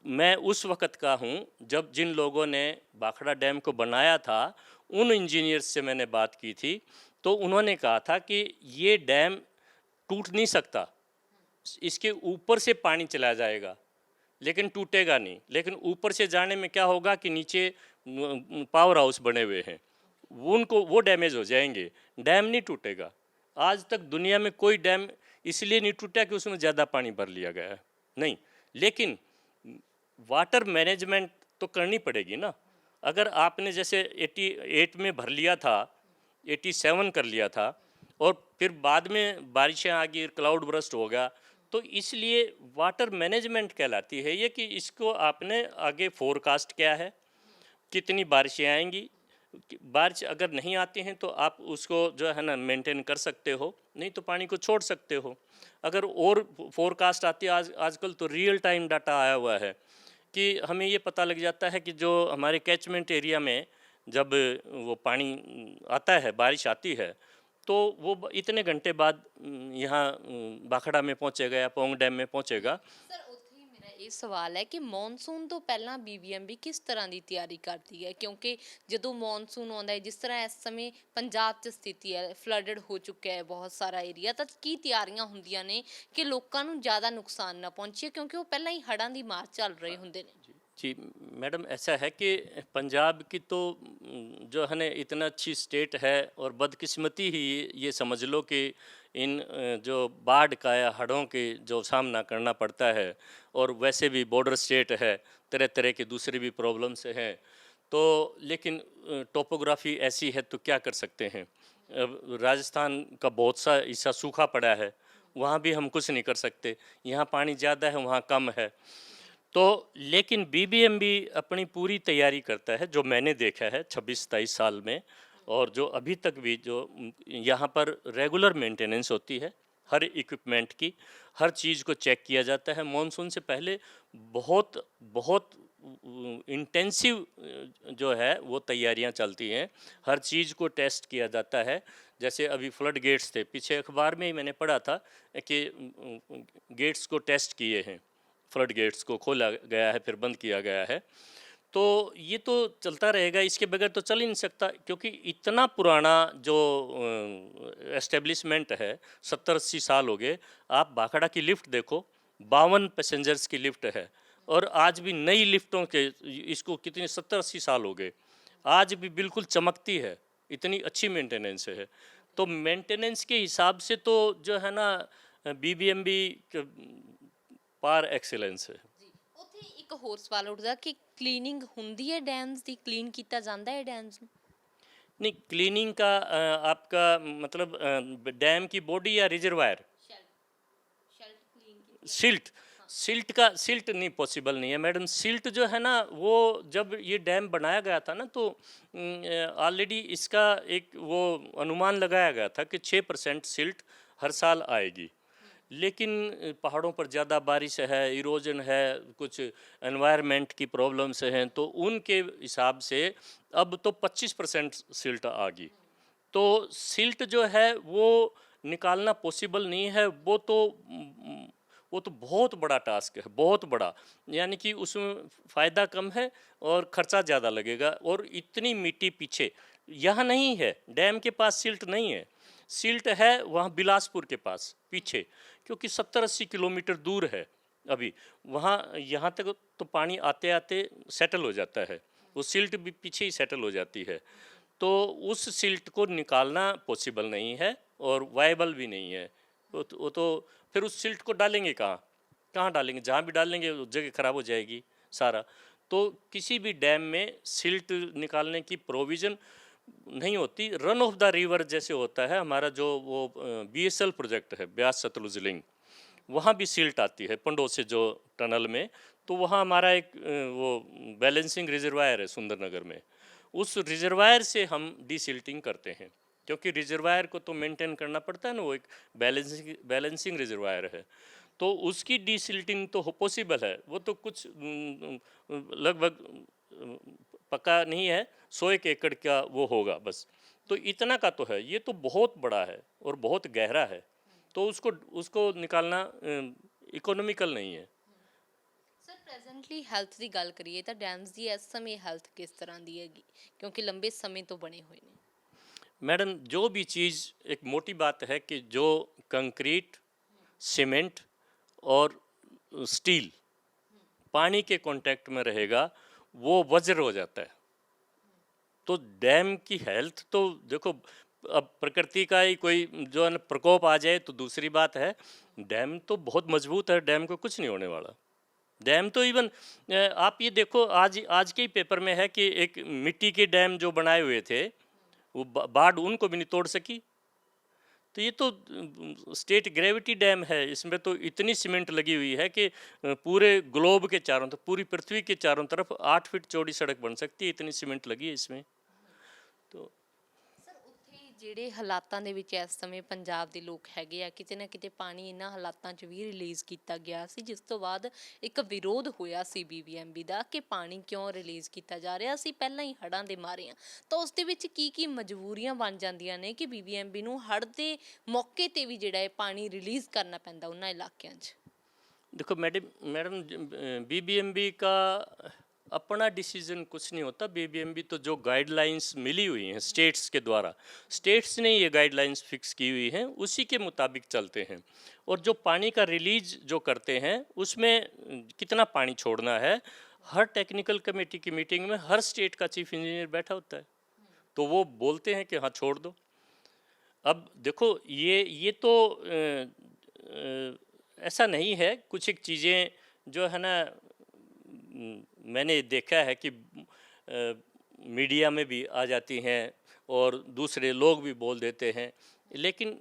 मैं उस वक्त का हूँ जब जिन लोगों ने भाखड़ा डैम को बनाया था, उन इंजीनियर्स से मैंने बात की थी, तो उन्होंने कहा था कि ये डैम टूट नहीं सकता, इसके ऊपर से पानी चला जाएगा लेकिन टूटेगा नहीं। लेकिन ऊपर से जाने में क्या होगा कि नीचे पावर हाउस बने हुए हैं, वो डैमेज हो जाएंगे, डैम नहीं टूटेगा। आज तक दुनिया में कोई डैम इसलिए नहीं टूटा कि उसमें ज़्यादा पानी भर लिया गया है, नहीं। लेकिन वाटर मैनेजमेंट तो करनी पड़ेगी ना। अगर आपने जैसे 88 में भर लिया था, 87 कर लिया था, और फिर बाद में बारिशें आ गई, क्लाउड बर्स्ट हो गया, तो इसलिए वाटर मैनेजमेंट कहलाती है ये कि इसको आपने आगे फोरकास्ट क्या है, कितनी बारिशें आएंगी। बारिश अगर नहीं आती हैं तो आप उसको जो है ना मेंटेन कर सकते हो, नहीं तो पानी को छोड़ सकते हो। अगर और फोरकास्ट आती है, आजकल तो रियल टाइम डाटा आया हुआ है कि हमें ये पता लग जाता है कि जो हमारे कैचमेंट एरिया में जब वो पानी आता है, बारिश आती है, तो वो इतने घंटे बाद यहाँ भाखड़ा में पहुँचेगा या पोंग डैम में पहुँचेगा। ਸਰ ਉੱਥੇ ਹੀ ਮੇਰਾ ਇਹ ਸਵਾਲ ਹੈ ਕਿ ਮੌਨਸੂਨ ਤੋਂ ਪਹਿਲਾਂ ਬੀਬੀਐਮਬੀ ਕਿਸ ਤਰ੍ਹਾਂ ਦੀ ਤਿਆਰੀ ਕਰਦੀ ਹੈ, ਕਿਉਂਕਿ ਜਦੋਂ ਮੌਨਸੂਨ ਆਉਂਦਾ ਹੈ, ਜਿਸ ਤਰ੍ਹਾਂ ਇਸ ਸਮੇਂ ਪੰਜਾਬ 'ਚ ਸਥਿਤੀ ਹੈ, ਫਲੱਡਡ ਹੋ ਚੁੱਕਿਆ ਹੈ ਬਹੁਤ ਸਾਰਾ ਏਰੀਆ, ਤਾਂ ਕੀ ਤਿਆਰੀਆਂ ਹੁੰਦੀਆਂ ਨੇ ਕਿ ਲੋਕਾਂ ਨੂੰ ਜ਼ਿਆਦਾ ਨੁਕਸਾਨ ਨਾ ਪਹੁੰਚੇ, ਕਿਉਂਕਿ ਉਹ ਪਹਿਲਾਂ ਹੀ ਹੜ੍ਹਾਂ ਦੀ ਮਾਰ ਚੱਲ ਰਹੇ ਹੁੰਦੇ ਨੇ। जी मैडम, ऐसा है कि पंजाब की तो जो है ना इतना अच्छी स्टेट है, और बदकिस्मती ही ये समझ लो कि इन जो बाढ़ का या हड़ों के जो सामना करना पड़ता है, और वैसे भी बॉर्डर स्टेट है, तरह तरह की दूसरी भी प्रॉब्लम्स हैं, तो लेकिन टोपोग्राफी ऐसी है तो क्या कर सकते हैं। अब राजस्थान का बहुत सा हिस्सा सूखा पड़ा है, वहाँ भी हम कुछ नहीं कर सकते, यहाँ पानी ज़्यादा है वहाँ कम है। तो लेकिन बीबीएमबी अपनी पूरी तैयारी करता है, जो मैंने देखा है 26-27 साल में, और जो अभी तक भी जो यहाँ पर रेगुलर मेंटेनेंस होती है हर इक्विपमेंट की, हर चीज़ को चेक किया जाता है। मॉनसून से पहले बहुत बहुत इंटेंसिव जो है वो तैयारियां चलती हैं, हर चीज़ को टेस्ट किया जाता है। जैसे अभी फ्लड गेट्स थे, पीछे अखबार में ही मैंने पढ़ा था कि गेट्स को टेस्ट किए हैं, फ्लड गेट्स को खोला गया है फिर बंद किया गया है। तो ये तो चलता रहेगा, इसके बगैर तो चल ही नहीं सकता, क्योंकि इतना पुराना जो एस्टेब्लिशमेंट है, 70-80 साल हो गए। आप भाखड़ा की लिफ्ट देखो, 52 पैसेंजर्स की लिफ्ट है, और आज भी नई लिफ्टों के इसको कितने 70-80 साल हो गए, आज भी बिल्कुल चमकती है, इतनी अच्छी मेंटेनेंस है। तो मेंटेनेंस के हिसाब से तो जो है ना बीबीएमबी पार एक्सीलेंस है। ਜੀ ਉੱਥੇ ਇੱਕ ਹੋਰ ਸਵਾਲ ਉੱਠਦਾ ਕਿ ਕਲੀਨਿੰਗ ਹੁੰਦੀ ਹੈ ਡੈਮਸ ਦੀ, ਕਲੀਨ ਕੀਤਾ ਜਾਂਦਾ ਹੈ ਡੈਮਸ ਨੂੰ? नहीं, क्लीनिंग का आपका मतलब डैम की बॉडी या रिजर्वायर, सिल्ट, सिल्ट नहीं पॉसिबल नहीं है मैडम। सिल्ट जो है ना, वो जब ये डैम बनाया गया था ना, तो ऑलरेडी इसका एक वो अनुमान लगाया गया था कि 6% सिल्ट हर साल आएगी। लेकिन पहाड़ों पर ज़्यादा बारिश है, इरोजन है, कुछ एनवायरनमेंट की प्रॉब्लम्स हैं, तो उनके हिसाब से अब तो 25% सिल्ट आ गई। तो सिल्ट जो है वो निकालना पॉसिबल नहीं है, वो तो बहुत बड़ा टास्क है, बहुत बड़ा। यानी कि उसमें फ़ायदा कम है और ख़र्चा ज़्यादा लगेगा, और इतनी मिट्टी पीछे यहाँ नहीं है, डैम के पास सिल्ट नहीं है। सिल्ट है वहाँ बिलासपुर के पास पीछे, क्योंकि 70-80 किलोमीटर दूर है अभी वहाँ, यहाँ तक तो पानी आते आते सेटल हो जाता है, वो सिल्ट भी पीछे ही सेटल हो जाती है। तो उस सिल्ट को निकालना पॉसिबल नहीं है और वायबल भी नहीं है। वो तो फिर उस सिल्ट को डालेंगे कहाँ डालेंगे, जहाँ भी डालेंगे उस जगह ख़राब हो जाएगी सारा। तो किसी भी डैम में सिल्ट निकालने की प्रोविज़न नहीं होती। रन ऑफ द रिवर जैसे होता है हमारा जो वो बीएसएल प्रोजेक्ट है, ब्यास सतलुज लिंक, वहाँ भी सिल्ट आती है पंडो से जो टनल में, तो वहाँ हमारा एक वो बैलेंसिंग रिजर्वायर है सुंदरनगर में, उस रिजर्वायर से हम डीसिल्टिंग करते हैं, क्योंकि रिजर्वायर को तो मेंटेन करना पड़ता है ना, वो एक बैलेंसिंग रिजर्वायर है, तो उसकी डीसिल्टिंग तो पॉसिबल है। वो तो कुछ लगभग पक्का नहीं है, 100 एकड़ का वो होगा बस, तो इतना का तो है। ये तो बहुत बड़ा है और बहुत गहरा है, तो उसको उसको निकालना इकोनॉमिकल नहीं है। ਸਰ ਪ੍ਰੈਜ਼ੈਂਟਲੀ ਹੈਲਥ ਦੀ ਗੱਲ ਕਰੀਏ ਤਾਂ ਡੈਮਸ ਦੀ ਇਸ ਸਮੇਂ ਹੈਲਥ ਕਿਸ ਤਰ੍ਹਾਂ ਦੀ ਹੈਗੀ, ਕਿਉਂਕਿ ਲੰਬੇ ਸਮੇਂ ਤੋਂ ਬਣੇ ਹੋਏ ਨੇ। मैडम जो भी चीज़, एक मोटी बात है कि जो कंक्रीट, सीमेंट और स्टील पानी के कांटेक्ट में रहेगा वो वज्र हो जाता है। तो डैम की हेल्थ तो देखो, अब प्रकृति का ही कोई जो है ना प्रकोप आ जाए तो दूसरी बात है। डैम तो बहुत मजबूत है, डैम को कुछ नहीं होने वाला। डैम तो इवन आप ये देखो, आज आज के ही पेपर में है कि एक मिट्टी के डैम जो बनाए हुए थे, वो बाढ़ उनको भी नहीं तोड़ सकी। तो ये तो स्टेट ग्रेविटी डैम है, इसमें तो इतनी सीमेंट लगी हुई है कि पूरे ग्लोब के चारों तरफ, पूरी पृथ्वी के चारों तरफ 8 फीट चौड़ी सड़क बन सकती है, इतनी सीमेंट लगी है इसमें। तो ਸਰ ਉੱਥੇ ਜਿਹੜੇ ਹਾਲਾਤਾਂ ਦੇ ਵਿੱਚ ਇਸ ਸਮੇਂ ਪੰਜਾਬ ਦੇ ਲੋਕ ਹੈਗੇ ਆ, ਕਿਤੇ ਨਾ ਕਿਤੇ ਪਾਣੀ ਇਹਨਾਂ ਹਾਲਾਤਾਂ 'ਚ ਵੀ ਰਿਲੀਜ਼ ਕੀਤਾ ਗਿਆ ਸੀ, ਜਿਸ ਤੋਂ ਬਾਅਦ ਇੱਕ ਵਿਰੋਧ ਹੋਇਆ ਸੀ BBMB ਦਾ ਕਿ ਪਾਣੀ ਕਿਉਂ ਰਿਲੀਜ਼ ਕੀਤਾ ਜਾ ਰਿਹਾ ਸੀ, ਪਹਿਲਾਂ ਹੀ ਹੜ੍ਹਾਂ ਦੇ ਮਾਰੇ ਆ। ਤਾਂ ਉਸ ਦੇ ਵਿੱਚ ਕੀ ਕੀ ਮਜਬੂਰੀਆਂ ਬਣ ਜਾਂਦੀਆਂ ਨੇ ਕਿ BBMB ਨੂੰ ਹੜ੍ਹ ਦੇ ਮੌਕੇ 'ਤੇ ਵੀ ਜਿਹੜਾ ਇਹ ਪਾਣੀ ਰਿਲੀਜ਼ ਕਰਨਾ ਪੈਂਦਾ ਉਹਨਾਂ ਇਲਾਕਿਆਂ 'ਚ। देखो मैडम BBMB का अपना डिसीजन कुछ नहीं होता। BBMB तो जो गाइडलाइंस मिली हुई हैं स्टेट्स के द्वारा, स्टेट्स ने ये गाइडलाइंस फिक्स की हुई हैं, उसी के मुताबिक चलते हैं। और जो पानी का रिलीज जो करते हैं उसमें कितना पानी छोड़ना है, हर टेक्निकल कमेटी की मीटिंग में हर स्टेट का चीफ इंजीनियर बैठा होता है, तो वो बोलते हैं कि हाँ छोड़ दो। अब देखो ये तो ऐसा नहीं है, कुछ एक चीज़ें जो है ना, मैंने देखा है कि मीडिया में भी आ जाती हैं और दूसरे लोग भी बोल देते हैं, लेकिन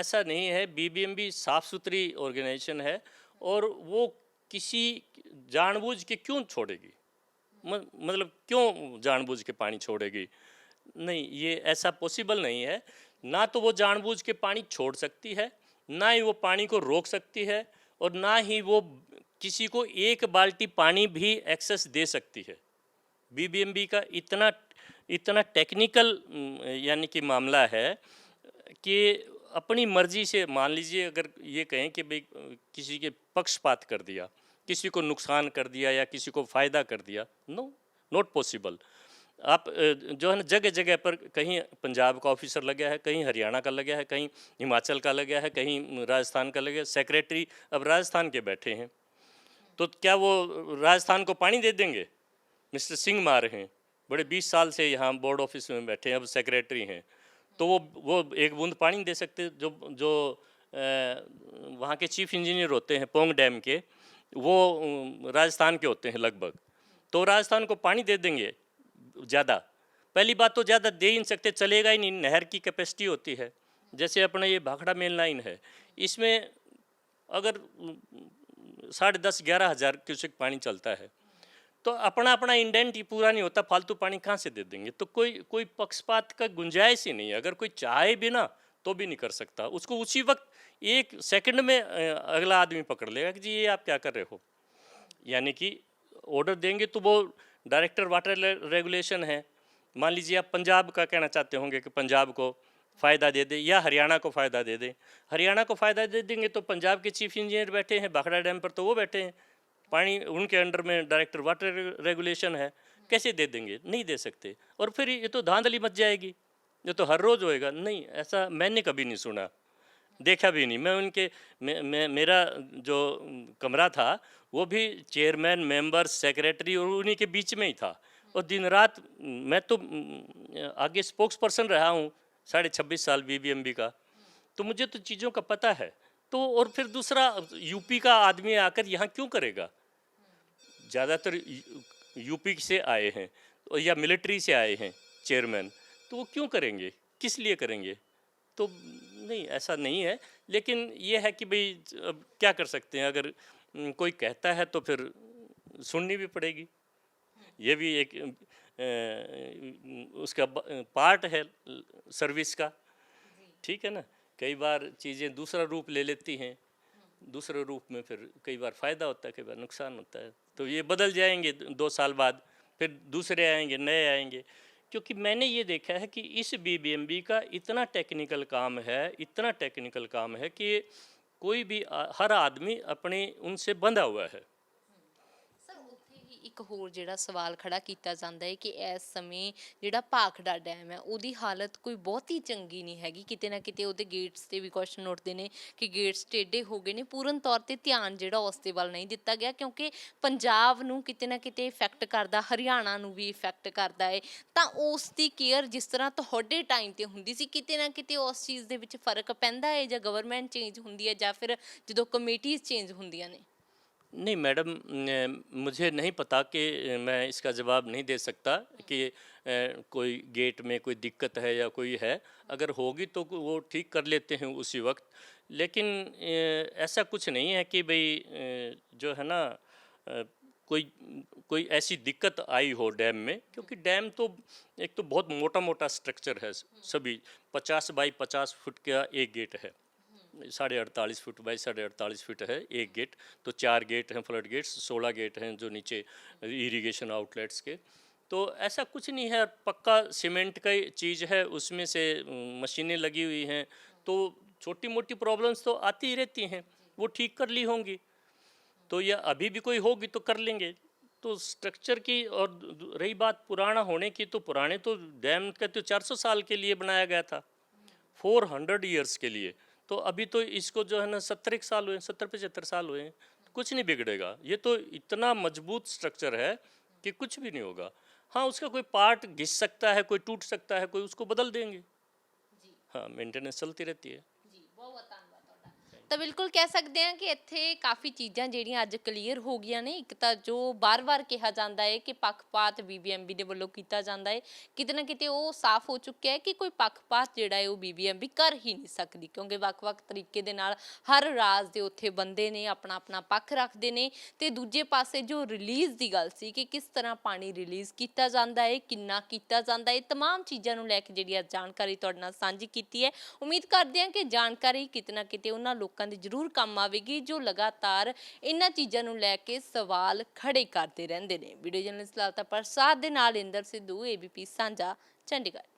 ऐसा नहीं है। BBMB साफ़ सुथरी ऑर्गेनाइजेशन है और वो किसी जानबूझ के क्यों छोड़ेगी, मतलब क्यों जानबूझ के पानी छोड़ेगी? नहीं, ये ऐसा पॉसिबल नहीं है। ना तो वो जानबूझ के पानी छोड़ सकती है, ना ही वो पानी को रोक सकती है, और ना ही वो किसी को एक बाल्टी पानी भी एक्सेस दे सकती है। BBMB का इतना टेक्निकल यानी कि मामला है कि अपनी मर्जी से, मान लीजिए अगर ये कहें कि भाई किसी के पक्षपात कर दिया, किसी को नुकसान कर दिया या किसी को फ़ायदा कर दिया, नो, नॉट पॉसिबल। आप जो है ना जगह जगह पर, कहीं पंजाब का ऑफिसर लगा है, कहीं हरियाणा का लगा है, कहीं हिमाचल का लगा है, कहीं राजस्थान का लगा है। सेक्रेटरी अब राजस्थान के बैठे हैं, तो क्या वो राजस्थान को पानी दे देंगे? मिस्टर सिंह मार हैं, बड़े 20 साल से यहाँ बोर्ड ऑफिस में बैठे हैं, अब सेक्रेटरी हैं, तो वो एक बूंद पानी नहीं दे सकते। जो वहाँ के चीफ इंजीनियर होते हैं पोंग डैम के, वो राजस्थान के होते हैं लगभग, तो राजस्थान को पानी दे देंगे ज़्यादा? पहली बात तो ज़्यादा दे ही नहीं सकते, चलेगा ही नहीं। नहर की कैपेसिटी होती है, जैसे अपना ये भाखड़ा मेन लाइन है, इसमें अगर 10,500-11 हज़ार क्यूसेक पानी चलता है, तो अपना इंडेंट ही पूरा नहीं होता, फालतू पानी कहाँ से दे देंगे? तो कोई पक्षपात का गुंजाइश ही नहीं है। अगर कोई चाहे भी ना तो भी नहीं कर सकता, उसको उसी वक्त 1 सेकंड में अगला आदमी पकड़ लेगा कि जी ये आप क्या कर रहे हो। यानी कि ऑर्डर देंगे तो वो डायरेक्टर वाटर रेगुलेशन है, मान लीजिए आप पंजाब का कहना चाहते होंगे कि पंजाब को फ़ायदा दे दे या हरियाणा को फ़ायदा दे दे। हरियाणा को फ़ायदा दे देंगे तो पंजाब के चीफ इंजीनियर बैठे हैं भाखड़ा डैम पर, तो वो बैठे हैं, पानी उनके अंडर में डायरेक्टर वाटर रेगुलेशन है, कैसे दे देंगे? नहीं दे सकते। और फिर ये तो धांधली मच जाएगी, ये तो हर रोज़ होएगा। नहीं, ऐसा मैंने कभी नहीं सुना, देखा भी नहीं। मैं उनके मेरा जो कमरा था वो भी चेयरमैन, मेंबर, सेक्रेटरी और उन्हीं के बीच में ही था, और दिन रात मैं तो आगे स्पोक्स पर्सन रहा हूँ 26.5 साल BBMB का, तो मुझे तो चीज़ों का पता है। तो और फिर दूसरा, यूपी का आदमी आकर यहाँ क्यों करेगा? ज़्यादातर यूपी से आए हैं या मिलिट्री से आए हैं चेयरमैन, तो वो क्यों करेंगे, किस लिए करेंगे? तो नहीं, ऐसा नहीं है। लेकिन ये है कि भाई अब क्या कर सकते हैं, अगर कोई कहता है तो फिर सुननी भी पड़ेगी। ये भी एक उसका पार्ट है सर्विस का, ठीक है ना। कई बार चीज़ें दूसरा रूप ले लेती हैं, दूसरे रूप में फिर कई बार फ़ायदा होता है, कई बार नुकसान होता है। तो ये बदल जाएंगे 2 साल बाद, फिर दूसरे आएंगे, नए आएंगे। क्योंकि मैंने ये देखा है कि इस बीबीएमबी का इतना टेक्निकल काम है, इतना टेक्निकल काम है कि कोई भी हर आदमी अपने उनसे बंधा हुआ है। ਸਰ ਉੱਥੇ ਹੀ ਇੱਕ ਹੋਰ ਜਿਹੜਾ ਸਵਾਲ ਖੜਾ ਕੀਤਾ ਜਾਂਦਾ ਹੈ ਕਿ ਇਸ ਸਮੇਂ ਜਿਹੜਾ ਭਾਖੜਾ ਡੈਮ ਹੈ ਉਹਦੀ ਹਾਲਤ ਕੋਈ ਬਹੁਤੀ ਚੰਗੀ ਨਹੀਂ ਹੈਗੀ, ਕਿਤੇ ਨਾ ਕਿਤੇ ਉਹਦੇ ਗੇਟਸ ਤੇ ਵੀ ਕੁਐਸਚਨ ਉੱਠਦੇ ਨੇ ਕਿ ਗੇਟਸ ਟੇਢੇ ਹੋ ਗਏ ਨੇ, ਪੂਰਨ ਤੌਰ ਤੇ ਧਿਆਨ ਜਿਹੜਾ ਉਸ ਦੇ ਵੱਲ ਨਹੀਂ ਦਿੱਤਾ ਗਿਆ ਕਿਉਂਕਿ ਪੰਜਾਬ ਨੂੰ ਕਿਤੇ ਨਾ ਕਿਤੇ ਇਫੈਕਟ ਕਰਦਾ, ਹਰਿਆਣਾ ਨੂੰ ਵੀ ਇਫੈਕਟ ਕਰਦਾ ਹੈ, ਤਾਂ ਉਸ ਦੀ ਕੇਅਰ ਜਿਸ ਤਰ੍ਹਾਂ ਤੁਹਾਡੇ ਟਾਈਮ ਤੇ ਹੁੰਦੀ ਸੀ ਕਿਤੇ ਨਾ ਕਿਤੇ ਉਸ ਚੀਜ਼ ਦੇ ਵਿੱਚ ਫਰਕ ਪੈਂਦਾ ਹੈ ਜਾਂ ਗਵਰਨਮੈਂਟ ਚੇਂਜ ਹੁੰਦੀ ਹੈ ਜਾਂ ਫਿਰ ਜਦੋਂ ਕਮੇਟੀਜ਼ ਚੇਂਜ ਹੁੰਦੀਆਂ ਨੇ? नहीं मैडम, मुझे नहीं पता कि मैं इसका जवाब नहीं दे सकता कि कोई गेट में कोई दिक्कत है या कोई है। अगर होगी तो वो ठीक कर लेते हैं उसी वक्त, लेकिन ऐसा कुछ नहीं है कि भाई जो है ना कोई कोई ऐसी दिक्कत आई हो डैम में। क्योंकि डैम तो एक तो बहुत मोटा मोटा स्ट्रक्चर है, सभी 50 बाई 50 फुट का एक गेट है, 48.5 फुट बाई 48.5 फुट है एक गेट। तो 4 गेट हैं फ्लड गेट्स, 16 गेट हैं जो नीचे इरिगेशन आउटलेट्स के। तो ऐसा कुछ नहीं है, पक्का सीमेंट का चीज़ है, उसमें से मशीनें लगी हुई हैं, तो छोटी मोटी प्रॉब्लम्स तो आती ही रहती हैं, वो ठीक कर ली होंगी। तो या अभी भी कोई होगी तो कर लेंगे। तो स्ट्रक्चर की और रही बात पुराना होने की, तो पुराने तो डैम का तो 400 साल के लिए बनाया गया था, 400 ईयर्स के लिए। तो अभी तो इसको जो है ना 70 साल हुए, 70-75 साल हुए हैं, कुछ नहीं बिगड़ेगा। ये तो इतना मजबूत स्ट्रक्चर है कि कुछ भी नहीं होगा। हाँ, उसका कोई पार्ट घिस सकता है, कोई टूट सकता है, कोई उसको बदल देंगे। हाँ, मेंटेनेंस चलती रहती है। ਜੀ ਬਹੁਤ ਧੰਨਵਾਦ ਤੁਹਾਡਾ। ਤਾਂ ਬਿਲਕੁਲ ਕਹਿ ਸਕਦੇ ਹਾਂ ਕਿ ਇੱਥੇ ਕਾਫੀ ਚੀਜ਼ਾਂ ਜਿਹੜੀਆਂ ਅੱਜ ਕਲੀਅਰ ਹੋ ਗਈਆਂ ਨੇ। ਇੱਕ ਤਾਂ ਜੋ ਬਾਰ-ਬਾਰ ਕਿਹਾ ਜਾਂਦਾ ਹੈ ਕਿ ਪੱਖਪਾਤ ਬੀਬੀਐਮਬੀ ਦੇ ਵੱਲੋਂ ਕੀਤਾ ਜਾਂਦਾ ਹੈ, ਕਿਤੇ ਨਾ ਕਿਤੇ ਉਹ ਸਾਫ਼ ਹੋ ਚੁੱਕਿਆ ਹੈ ਕਿ ਕੋਈ ਪੱਖਪਾਤ ਜਿਹੜਾ ਹੈ ਉਹ ਬੀਬੀਐਮਬੀ ਕਰ ਹੀ ਨਹੀਂ ਸਕਦੀ ਕਿਉਂਕਿ ਵੱਖ-ਵੱਖ ਤਰੀਕੇ ਦੇ ਨਾਲ ਹਰ ਰਾਜ ਦੇ ਉੱਥੇ ਬੰਦੇ ਨੇ ਆਪਣਾ-ਆਪਣਾ ਪੱਖ ਰੱਖਦੇ ਨੇ। ਤੇ ਦੂਜੇ ਪਾਸੇ ਜੋ ਰਿਲੀਜ਼ ਦੀ ਗੱਲ ਸੀ ਕਿ ਕਿਸ ਤਰ੍ਹਾਂ ਪਾਣੀ ਰਿਲੀਜ਼ ਕੀਤਾ ਜਾਂਦਾ ਹੈ, ਕਿੰਨਾ ਕੀਤਾ ਜਾਂਦਾ ਹੈ, तमाम ਚੀਜ਼ਾਂ ਨੂੰ ਲੈ ਕੇ ਜਿਹੜੀ ਜਾਣਕਾਰੀ ਤੁਹਾਡੇ ਨਾਲ ਸਾਂਝੀ ਕੀਤੀ ਹੈ। ਉਮੀਦ ਕਰਦੇ ਹਾਂ ਕਿ ਜਾਣਕਾਰੀ ਕਿਤੇ ਨਾ ਕਿਤੇ ਉਹਨਾਂ ਲੋਕਾਂ ਦੇ ਜ਼ਰੂਰ ਕੰਮ ਆਵੇਗੀ ਜੋ ਲਗਾਤਾਰ ਇਹਨਾਂ ਚੀਜ਼ਾਂ ਨੂੰ ਲੈ ਕੇ ਸਵਾਲ ਖੜੇ ਕਰਦੇ ਰਹਿੰਦੇ ਨੇ। ਵੀਡੀਓ ਜਰਨਲਿਸਟ ਲਾਲਤਾ ਪ੍ਰਸਾਦ ਦੇ ਨਾਲ ਇੰਦਰ ਸਿੱਧੂ, ABP ਸਾਂਝਾ, ਚੰਡੀਗੜ੍ਹ।